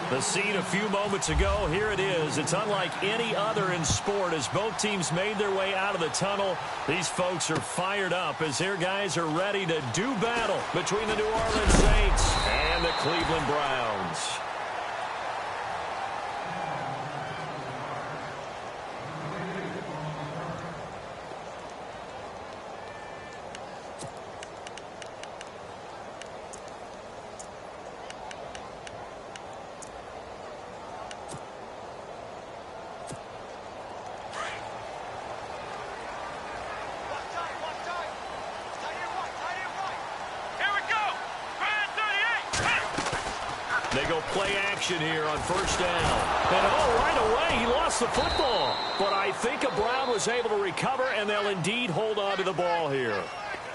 The scene a few moments ago, here it is. It's unlike any other in sport as both teams made their way out of the tunnel. These folks are fired up as their guys are ready to do battle between the New Orleans Saints and the Cleveland Browns. They go play action here on first down. And right away, he lost the football. But I think a Brown was able to recover, and they'll indeed hold on to the ball here.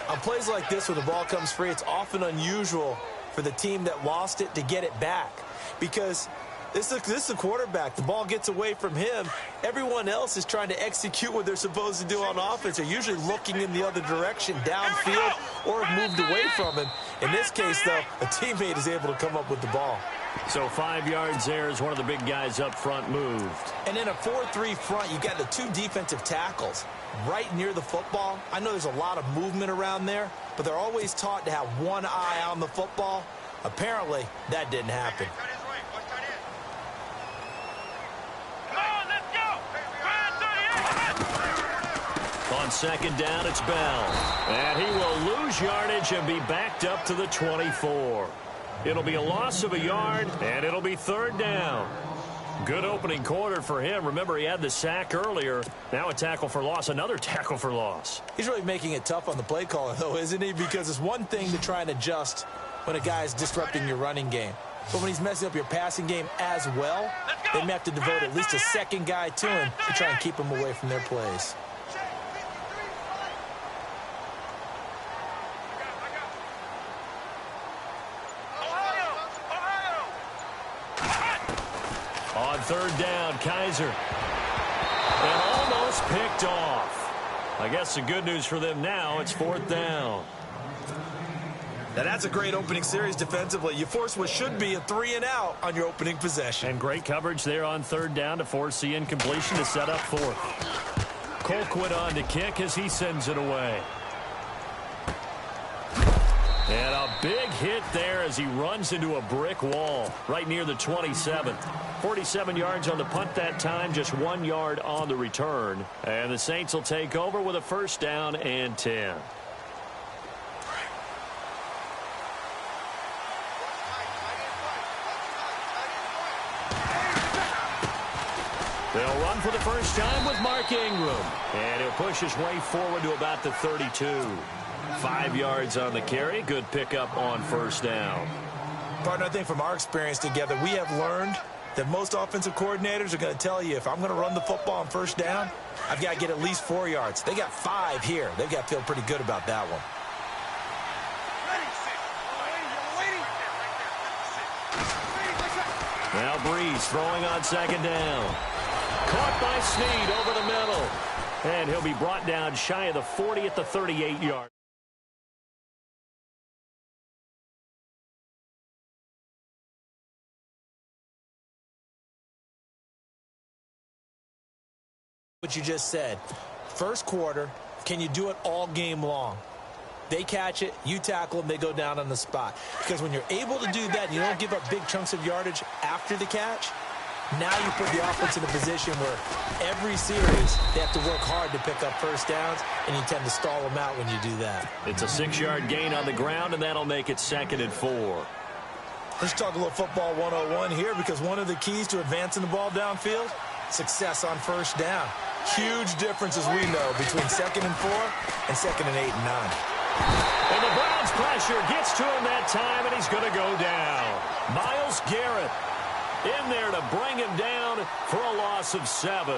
On plays like this where the ball comes free, it's often unusual for the team that lost it to get it back. Because this is a quarterback. The ball gets away from him. Everyone else is trying to execute what they're supposed to do on offense. They're usually looking in the other direction, downfield, or have moved away from him. In this case, though, a teammate is able to come up with the ball. So 5 yards there as one of the big guys up front moved. And in a 4-3 front, you've got the two defensive tackles right near the football. I know there's a lot of movement around there, but they're always taught to have one eye on the football. Apparently, that didn't happen. On second down, it's Bell. And he will lose yardage and be backed up to the 24. It'll be a loss of a yard, and it'll be third down. Good opening quarter for him. Remember, he had the sack earlier. Now a tackle for loss, another tackle for loss. He's really making it tough on the play caller, though, isn't he? Because it's one thing to try and adjust when a guy's disrupting your running game. But when he's messing up your passing game as well, they may have to devote at least a second guy to him to try and keep him away from their plays. On third down, Kaiser. And almost picked off. I guess the good news for them now, it's fourth down. Now that's a great opening series defensively. You force what should be a 3-and-out on your opening possession. And great coverage there on third down to force the incompletion to set up fourth. Colquitt on to kick as he sends it away. And a big hit there as he runs into a brick wall right near the 27. 47 yards on the punt that time, just 1 yard on the return. And the Saints will take over with a first down and 10. They'll run for the first time with Mark Ingram. And he'll push his way forward to about the 32. 5 yards on the carry. Good pickup on first down. Partner, I think from our experience together, we have learned that most offensive coordinators are going to tell you, if I'm going to run the football on first down, I've got to get at least 4 yards. They got 5 here. They've got to feel pretty good about that one. Now Breeze throwing on second down. Caught by Snead over the middle. And he'll be brought down shy of the 40 at the 38-yard. What you just said. First quarter, can you do it all game long? They catch it, you tackle them, they go down on the spot. Because when you're able to do that, you don't give up big chunks of yardage after the catch. Now you put the offense in a position where every series they have to work hard to pick up first downs, and you tend to stall them out when you do that. It's a 6-yard gain on the ground, and that'll make it 2nd and 4. Let's talk a little football 101 here, because one of the keys to advancing the ball downfield, success on first down. Huge difference, as we know, between 2nd and 4 and 2nd and 8 and 9. And the Browns pressure gets to him that time, and he's going to go down. Myles Garrett in there to bring him down for a loss of 7.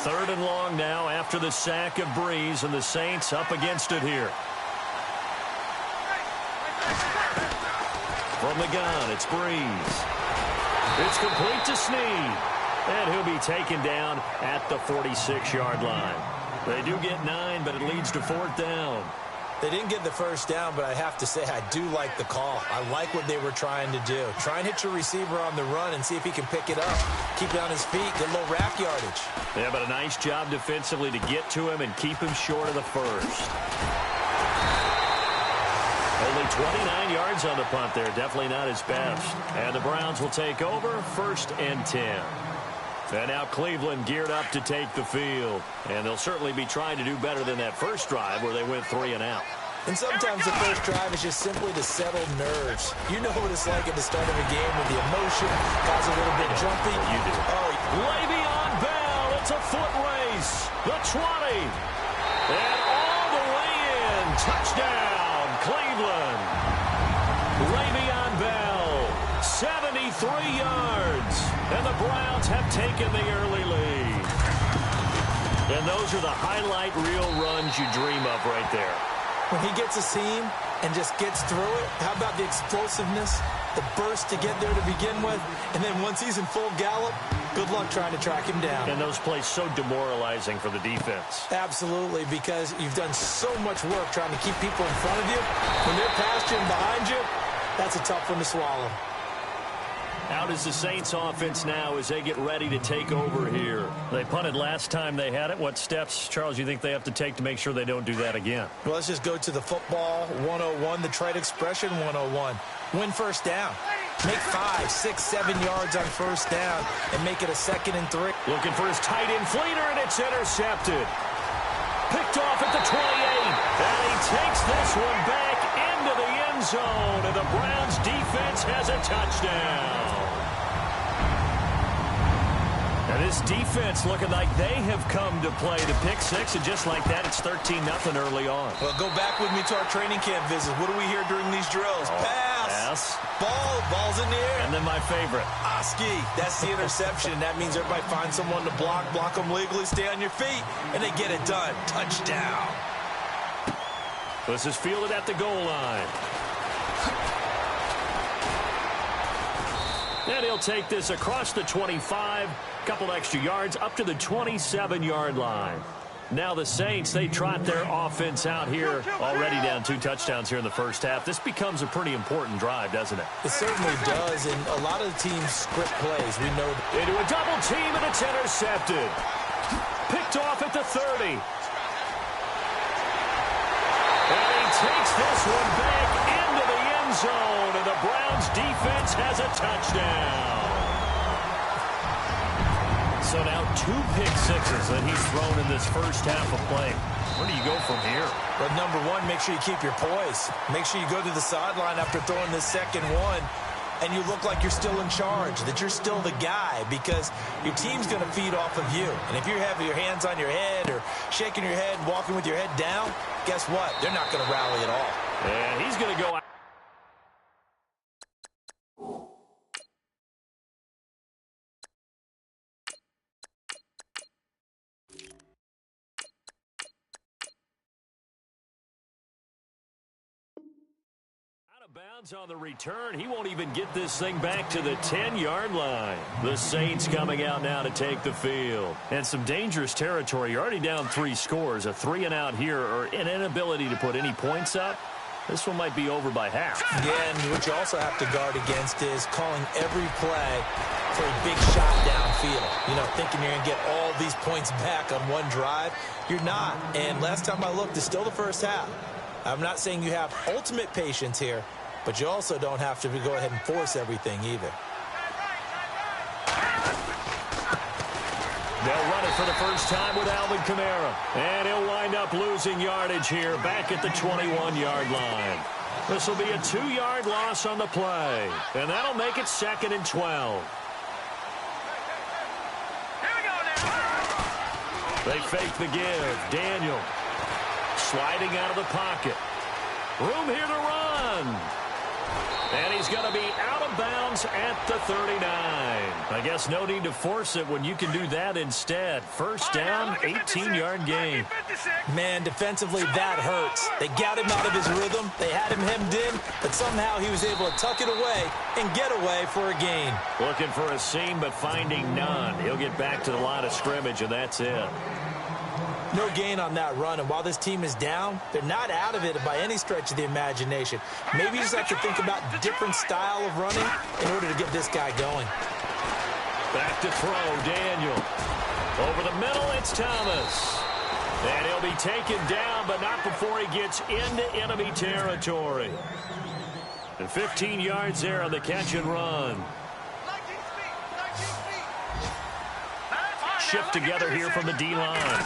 3rd and long now after the sack of Breeze, and the Saints up against it here. From the gun, it's Breeze. It's complete to Snead. And he'll be taken down at the 46-yard line. They do get 9, but it leads to 4th down. They didn't get the first down, but I have to say I do like the call. I like what they were trying to do. Try and hit your receiver on the run and see if he can pick it up. Keep it on his feet, get a little rack yardage. Yeah, but a nice job defensively to get to him and keep him short of the first. Only 29 yards on the punt there. Definitely not his best. And the Browns will take over 1st and 10. And now Cleveland geared up to take the field. And they'll certainly be trying to do better than that first drive where they went 3 and out. And sometimes the first drive is just simply to settle nerves. You know what it's like at the start of a game with the emotion, guys a little bit jumpy. You do. Oh, Le'Veon Bell, it's a foot race. The 20. And all the way in. Touchdown, Cleveland. Le'Veon Bell, 73 yards. And the Browns have taken the early lead. And those are the highlight reel runs you dream of right there. When he gets a seam and just gets through it, how about the explosiveness, the burst to get there to begin with, and then once he's in full gallop, good luck trying to track him down. And those plays so demoralizing for the defense. Absolutely, because you've done so much work trying to keep people in front of you. When they're past you and behind you, that's a tough one to swallow. Out is the Saints offense now as they get ready to take over here. They punted last time they had it. What steps, Charles, you think they have to take to make sure they don't do that again? Well, let's just go to the football 101, the trite expression 101. Win first down. Make 5, 6, 7 yards on first down and make it a 2nd and 3. Looking for his tight end Fleener, and it's intercepted. Picked off at the 28. And he takes this one back into the end zone, and the Browns defense has a touchdown. And this defense looking like they have come to play the pick six, and just like that, it's 13-0 early on. Well, go back with me to our training camp visit. What do we hear during these drills? Pass. Ball's in the air. And then my favorite. Oski. That's the interception. That means everybody finds someone to block them legally, stay on your feet, and they get it done. Touchdown. This is fielded at the goal line. And he'll take this across the 25, couple extra yards up to the 27-yard line. Now the Saints, they trot their offense out here, already down 2 touchdowns here in the first half. This becomes a pretty important drive, doesn't it? It certainly does, and a lot of the teams script plays. We know that. Into a double team, and it's intercepted. Picked off at the 30. And he takes this one back into the end zone, and the Browns defense has a touchdown. So now 2 pick sixes that he's thrown in this first half of play. Where do you go from here? But number one, make sure you keep your poise. Make sure you go to the sideline after throwing this second one, and you look like you're still in charge, that you're still the guy, because your team's going to feed off of you. And if you have your hands on your head or shaking your head, walking with your head down, guess what? They're not going to rally at all. And he's going to go out. Bounds on the return. He won't even get this thing back to the 10-yard line. The Saints coming out now to take the field. And some dangerous territory. You're already down 3 scores. A 3-and-out here, or an inability to put any points up. This one might be over by half. Yeah, and what you also have to guard against is calling every play for a big shot downfield. You know, thinking you're going to get all these points back on one drive. You're not. And last time I looked, it's still the first half. I'm not saying you have ultimate patience here, but you also don't have to go ahead and force everything either. They'll run it for the first time with Alvin Kamara. And he'll wind up losing yardage here back at the 21-yard line. This will be a 2-yard loss on the play. And that'll make it 2nd and 12. They fake the give. Daniel sliding out of the pocket. Room here to run. And he's going to be out of bounds at the 39. I guess no need to force it when you can do that instead. First down, 18-yard gain. Man, defensively, that hurts. They got him out of his rhythm. They had him hemmed in, but somehow he was able to tuck it away and get away for a gain. Looking for a seam, but finding none. He'll get back to the line of scrimmage, and that's it. No gain on that run, and while this team is down, they're not out of it by any stretch of the imagination. Maybe you just have to think about a different style of running in order to get this guy going. Back to throw, Daniel. Over the middle, it's Thomas. And he'll be taken down, but not before he gets into enemy territory. And 15 yards there on the catch and run. Shift together here from the D-line.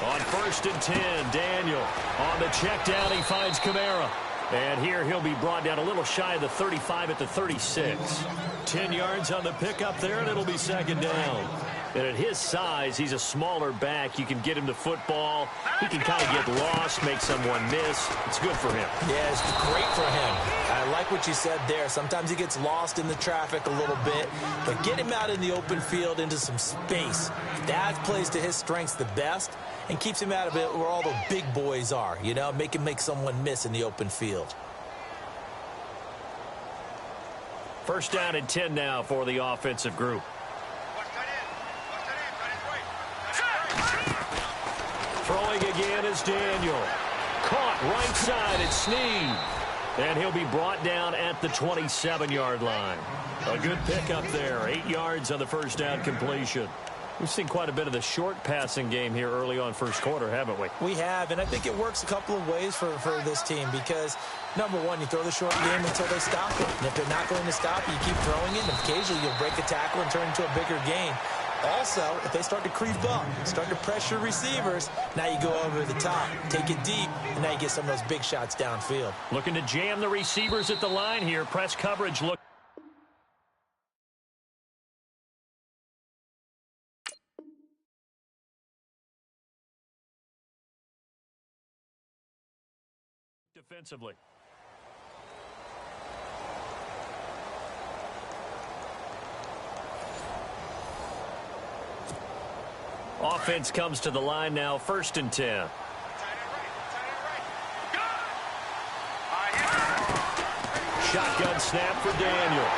On 1st and 10, Daniel. On the check down, he finds Kamara. And here he'll be brought down a little shy of the 35 at the 36. 10 yards on the pickup there, and it'll be 2nd down. And at his size, he's a smaller back. You can get him the football. He can kind of get lost, make someone miss. It's good for him. Yeah, it's great for him. I like what you said there. Sometimes he gets lost in the traffic a little bit, but get him out in the open field into some space. That plays to his strengths the best and keeps him out of it where all the big boys are, you know, make him make someone miss in the open field. 1st down and 10 now for the offensive group. Throwing again is Daniel. Caught right side, it's Snead. And he'll be brought down at the 27-yard line. A good pickup there. 8 yards on the 1st down completion. We've seen quite a bit of the short passing game here early on 1st quarter, haven't we? We have, and I think it works a couple of ways for this team because, number one, you throw the short game until they stop it. And if they're not going to stop it, you keep throwing it, and occasionally you'll break a tackle and turn it into a bigger gain. Also, if they start to creep up, start to pressure receivers, now you go over the top, take it deep, and now you get some of those big shots downfield. Looking to jam the receivers at the line here. Press coverage look. Defensively. Offense comes to the line now, 1st and 10. Shotgun snap for Daniel.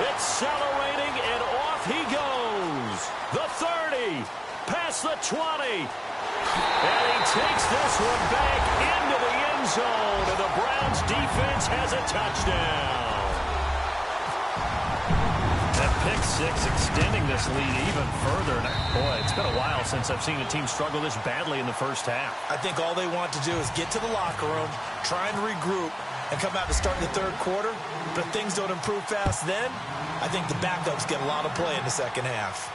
Accelerating, and off he goes. The 30, past the 20. And he takes this one back into the end zone, and the Browns defense has a touchdown. Pick 6 extending this lead even further. Boy, it's been a while since I've seen a team struggle this badly in the 1st half. I think all they want to do is get to the locker room, try and regroup, and come out to start the 3rd quarter. But if things don't improve fast then, I think the backups get a lot of play in the 2nd half.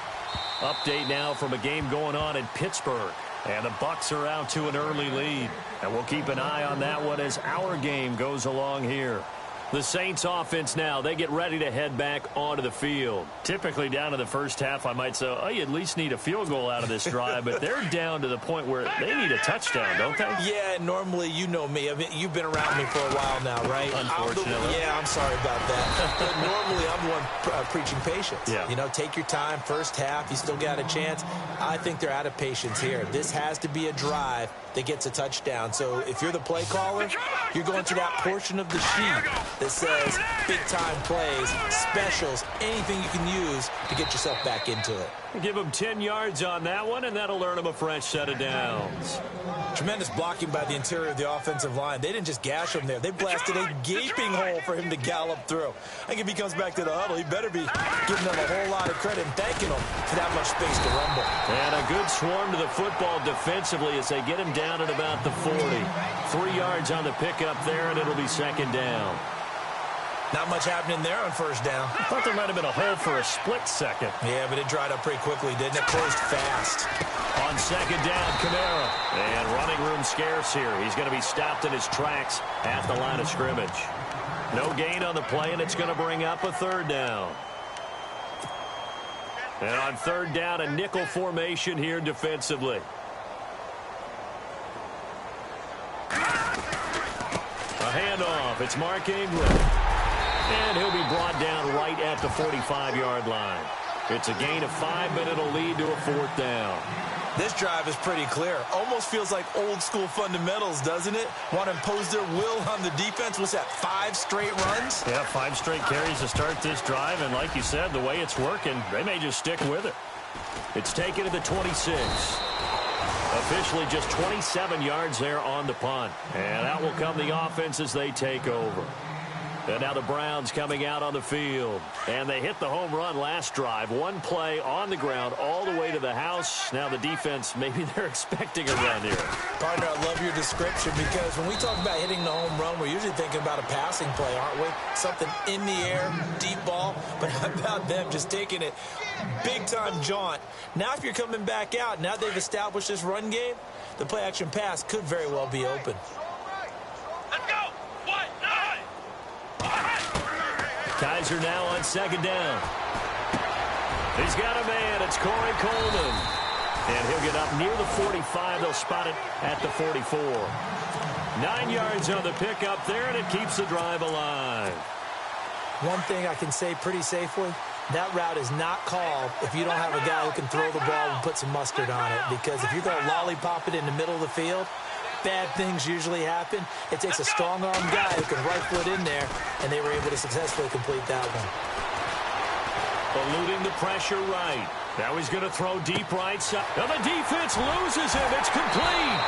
Update now from a game going on in Pittsburgh. And the Bucs are out to an early lead. And we'll keep an eye on that one as our game goes along here. The Saints offense now, they get ready to head back onto the field. Typically down to the 1st half, I might say, oh, you at least need a field goal out of this drive, but they're down to the point where they need a touchdown, don't they? Yeah, normally, you know me. I mean, you've been around me for a while now, right? Unfortunately. I'm sorry about that. But normally, I'm the one preaching patience. Yeah. You know, take your time, 1st half, you still got a chance. I think they're out of patience here. This has to be a drive that gets a touchdown. So if you're the play caller, you're going to that portion of the sheet that says big-time plays, specials, anything you can use to get yourself back into it. Give them 10 yards on that one, and that'll earn them a fresh set of downs. Tremendous blocking by the interior of the offensive line. They didn't just gash him there. They blasted a gaping hole for him to gallop through. I think if he comes back to the huddle, he better be giving them a whole lot of credit and thanking them for that much space to rumble. And a good swarm to the football defensively as they get him down at about the 40. 3 yards on the pickup there, and it'll be 2nd down. Not much happening there on 1st down. I thought there might have been a hole for a split second. Yeah, but it dried up pretty quickly, didn't it? Closed fast. On 2nd down, Kamara. And running room scarce here. He's going to be stopped in his tracks at the line of scrimmage. No gain on the play, and it's going to bring up a 3rd down. And on 3rd down, a nickel formation here defensively. A handoff. It's Mark Ingram. And he'll be brought down right at the 45-yard line. It's a gain of 5, but it'll lead to a 4th down. This drive is pretty clear. Almost feels like old school fundamentals, doesn't it? Want to impose their will on the defense. Was that 5 straight runs? Yeah, 5 straight carries to start this drive. And like you said, the way it's working, they may just stick with it. It's taken to the 26. Officially just 27 yards there on the punt. And out will come the offense as they take over. And now the Browns coming out on the field. And they hit the home run last drive. 1 play on the ground all the way to the house. Now the defense, maybe they're expecting a run here. Partner, I love your description because when we talk about hitting the home run, we're usually thinking about a passing play, aren't we? Something in the air, deep ball. But how about them just taking it big-time jaunt? Now if you're coming back out, now they've established this run game, the play-action pass could very well be open. Kaiser now on second down. He's got a man. It's Corey Coleman. And he'll get up near the 45. They'll spot it at the 44. 9 yards on the pickup there, and it keeps the drive alive. One thing I can say pretty safely, that route is not called if you don't have a guy who can throw the ball and put some mustard on it. Because if you're going to lollipop it in the middle of the field, bad things usually happen. It takes a strong-arm guy who can rifle it in there, and they were able to successfully complete that one. Eluding the pressure right. Now he's going to throw deep right side. Now the defense loses him. It's complete.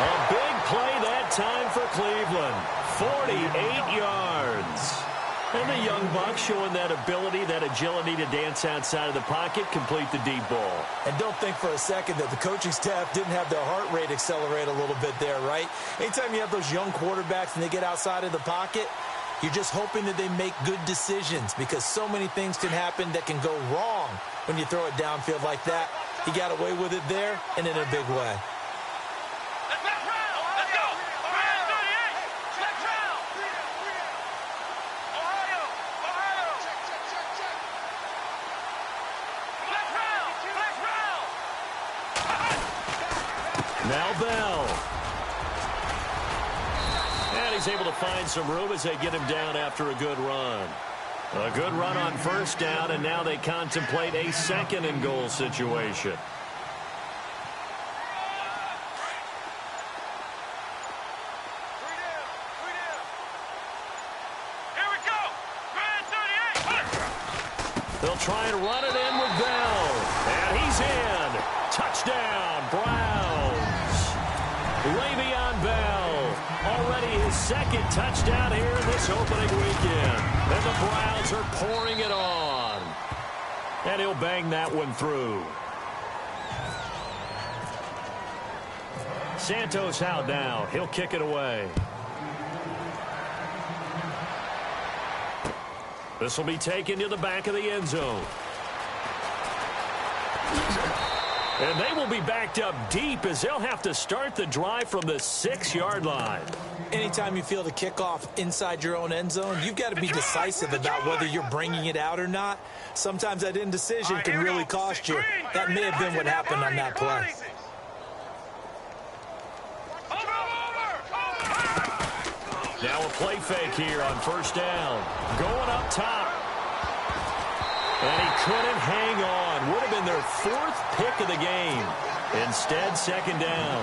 A big play that time for Cleveland. 48 yards. And the young buck showing that ability, that agility to dance outside of the pocket, complete the deep ball. And don't think for a second that the coaching staff didn't have their heart rate accelerate a little bit there, right? Anytime you have those young quarterbacks and they get outside of the pocket, you're just hoping that they make good decisions because so many things can happen that can go wrong when you throw it downfield like that. He got away with it there and in a big way. Now Bell. And he's able to find some room as they get him down after a good run. A good run on first down, and now they contemplate a second and goal situation. Here we go. They'll try and run it in with Bell. And he's in. Touchdown, Browns. Le'Veon Bell, already his second touchdown here in this opening weekend. And the Browns are pouring it on. And he'll bang that one through. Santos out now. He'll kick it away. This will be taken to the back of the end zone. And they will be backed up deep as they'll have to start the drive from the 6-yard line. Anytime you feel the kickoff inside your own end zone, you've got to be decisive about whether you're bringing it out or not. Sometimes that indecision can really cost you. That may have been what happened on that play. Now a play fake here on first down. Going up top. And he couldn't hang on. Would have been their 4th pick of the game. Instead, second down.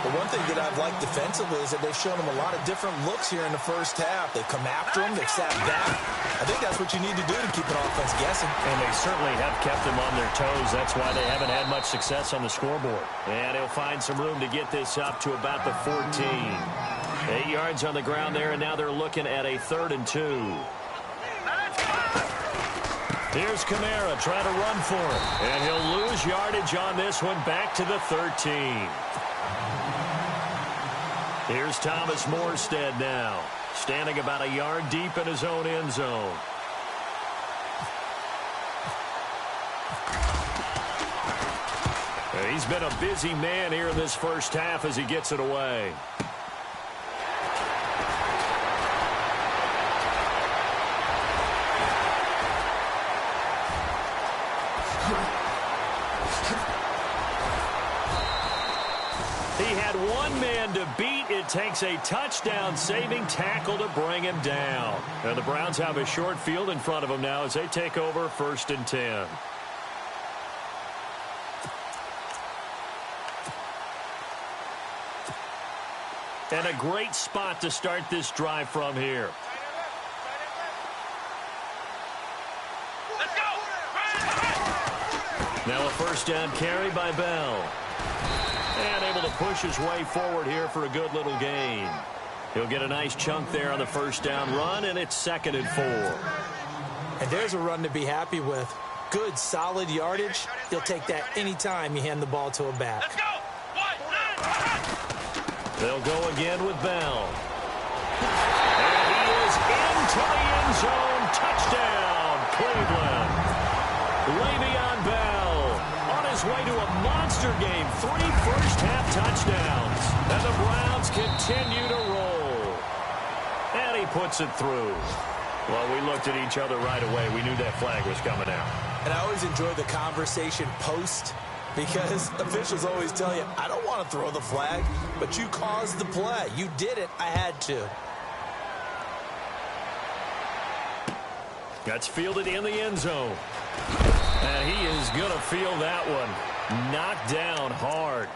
The one thing that I've liked defensively is that they've shown them a lot of different looks here in the first half. They've come after him. They've sat back. I think that's what you need to do to keep an offense guessing. And they certainly have kept them on their toes. That's why they haven't had much success on the scoreboard. And he'll find some room to get this up to about the 14. 8 yards on the ground there, and now they're looking at a 3rd and 2. Here's Kamara trying to run for it. And he'll lose yardage on this one back to the 13. Here's Thomas Morstead now, standing about a yard deep in his own end zone. He's been a busy man here in this first half as he gets it away. He had one man to beat. It takes a touchdown-saving tackle to bring him down. And the Browns have a short field in front of them now as they take over 1st and 10. And a great spot to start this drive from here. Let's go. Now a first down carry by Bell. And able to push his way forward here for a good little gain. He'll get a nice chunk there on the first down run, and it's 2nd and 4. And there's a run to be happy with. Good, solid yardage. He'll take that anytime you hand the ball to a back. Let's go. They'll go again with Bell. And he is into the end zone. Touchdown, Cleveland. Le'Veon Bell on his way to a monster game. 3 first-half touchdowns. And the Browns continue to roll. And he puts it through. Well, we looked at each other right away. We knew that flag was coming out. And I always enjoy the conversation post, because officials always tell you, I don't want to throw the flag, but you caused the play. You did it. I had to. That's fielded in the end zone. And he is going to feel that one. Knocked down hard.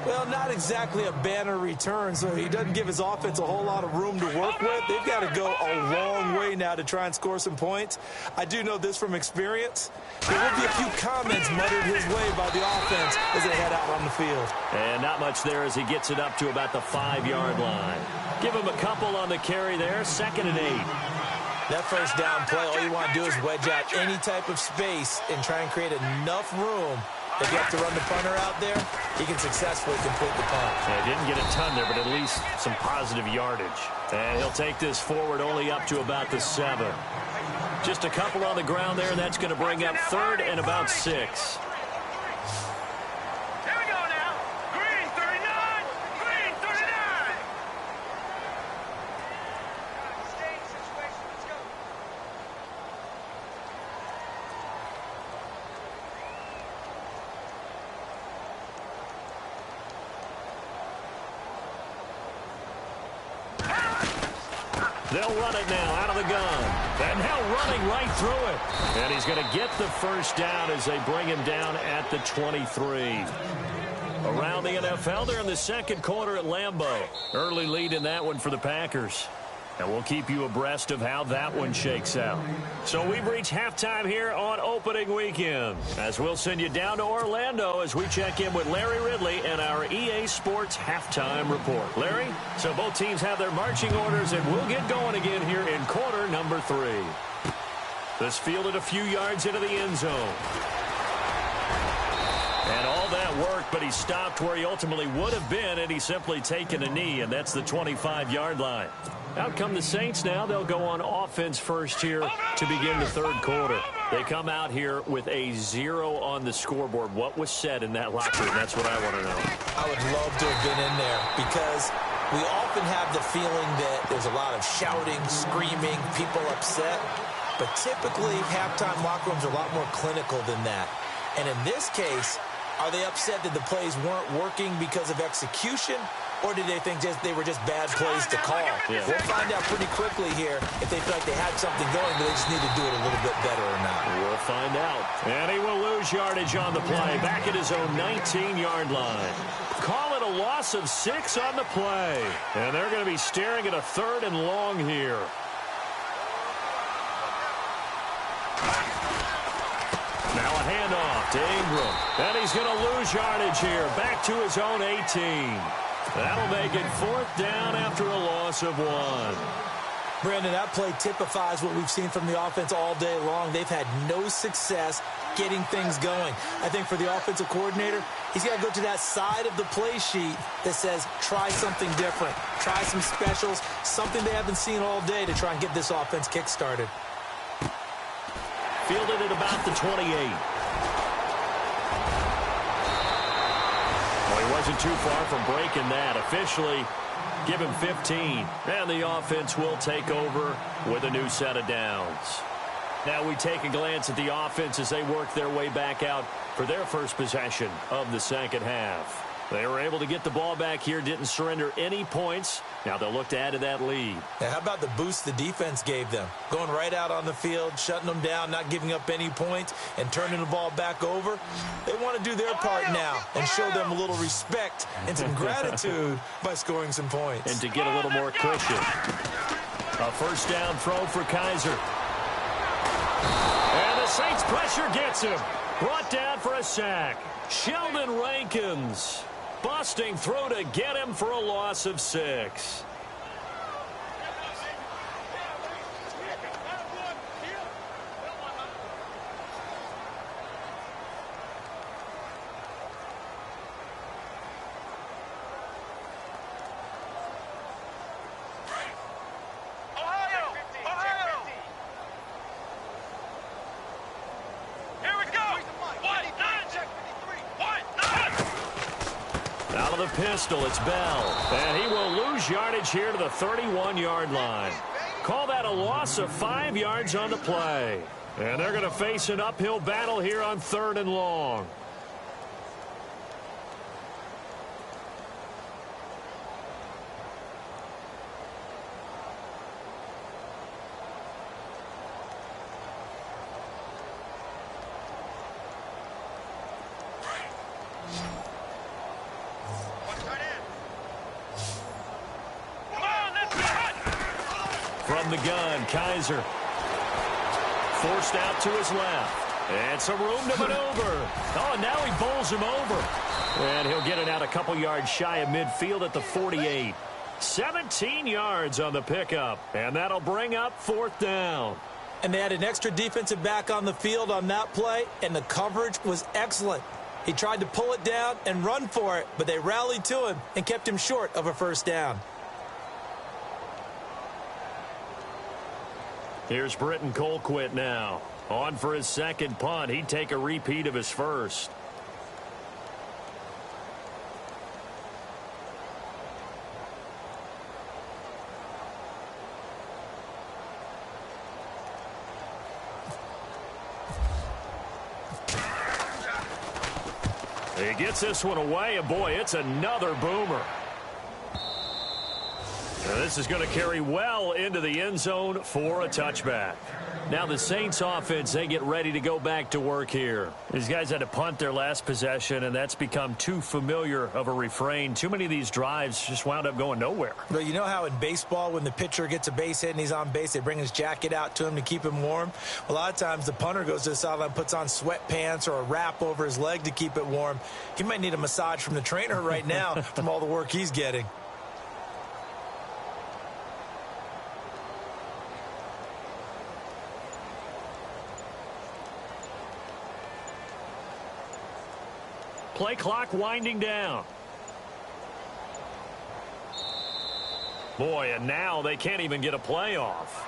Well, not exactly a banner return, so he doesn't give his offense a whole lot of room to work with. They've got to go a long way now to try and score some points. I do know this from experience. There will be a few comments muttered his way by the offense as they head out on the field. And not much there as he gets it up to about the 5-yard line. Give him a couple on the carry there. 2nd and 8. That first down play, all you want to do is wedge out any type of space and try and create enough room. If you have to run the punter out there, he can successfully complete the punt. Yeah, didn't get a ton there, but at least some positive yardage. And he'll take this forward only up to about the 7. Just a couple on the ground there, and that's going to bring up 3rd and about 6. Here we go now. Green 39. Green 39. Let's go. They'll run it now out of the gun. And now running right through it. And he's going to get the first down as they bring him down at the 23. Around the NFL, they're in the second quarter at Lambeau. Early lead in that one for the Packers. And we'll keep you abreast of how that one shakes out. So we've reached halftime here on opening weekend, as we'll send you down to Orlando as we check in with Larry Ridley and our EA Sports halftime report. Larry, so both teams have their marching orders, and we'll get going again here in quarter number 3. This fielded a few yards into the end zone. And all that worked, but he stopped where he ultimately would have been, and he's simply taken a knee, and that's the 25-yard line. Out come the Saints now. They'll go on offense first here to begin the third quarter. They come out here with a 0 on the scoreboard. What was said in that locker room? That's what I want to know. I would love to have been in there, because we often have the feeling that there's a lot of shouting, screaming, people upset. But typically, halftime locker rooms are a lot more clinical than that. And in this case, are they upset that the plays weren't working because of execution? Or did they think they were just bad plays to call? Yeah. We'll find out pretty quickly here if they feel like they had something going, but they just need to do it a little bit better or not. We'll find out. And he will lose yardage on the play. Back at his own 19-yard line. Call it a loss of 6 on the play. And they're going to be staring at a 3rd and long here. Now a handoff to Ingram. And he's going to lose yardage here. Back to his own 18. That'll make it 4th down after a loss of 1. Brandon, that play typifies what we've seen from the offense all day long. They've had no success getting things going. I think for the offensive coordinator, he's got to go to that side of the play sheet that says, try something different. Try some specials, something they haven't seen all day to try and get this offense kick-started. Fielded at about the 28. Well, he wasn't too far from breaking that. Officially, give him 15. And the offense will take over with a new set of downs. Now we take a glance at the offense as they work their way back out for their first possession of the second half. They were able to get the ball back here, didn't surrender any points. Now they'll look to add to that lead. Now, how about the boost the defense gave them? Going right out on the field, shutting them down, not giving up any points, and turning the ball back over. They want to do their part now and show them a little respect and some gratitude by scoring some points. And to get a little more cushion. A first down throw for Kaiser. And the Saints pressure gets him. Brought down for a sack. Sheldon Rankins busting through to get him for a loss of 6. The pistol, it's Bell. And he will lose yardage here to the 31-yard line. Call that a loss of 5 yards on the play. And they're going to face an uphill battle here on 3rd and long. From the gun, Kaiser. Forced out to his left. And some room to maneuver. Oh, and now he bowls him over. And he'll get it out a couple yards shy of midfield at the 48. 17 yards on the pickup. And that'll bring up 4th down. And they had an extra defensive back on the field on that play, and the coverage was excellent. He tried to pull it down and run for it, but they rallied to him and kept him short of a first down. Here's Britton Colquitt now. On for his second punt. He'd take a repeat of his first. He gets this one away, and boy, it's another boomer. This is going to carry well into the end zone for a touchback. Now the Saints offense, they get ready to go back to work here. These guys had to punt their last possession, and that's become too familiar of a refrain. Too many of these drives just wound up going nowhere. Well, you know how in baseball when the pitcher gets a base hit and he's on base, they bring his jacket out to him to keep him warm? A lot of times the punter goes to the sideline, puts on sweatpants or a wrap over his leg to keep it warm. He might need a massage from the trainer right now from all the work he's getting. Play clock winding down. Boy, and now they can't even get a play off.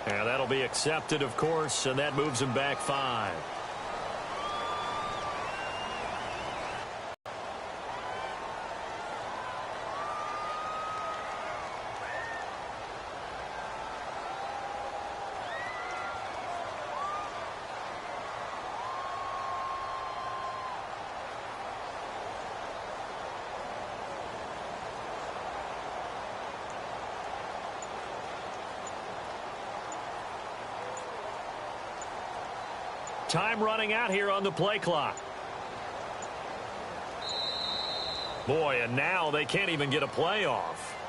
And that'll be accepted, of course, and that moves them back 5. Time running out here on the play clock. Boy, and now they can't even get a play off.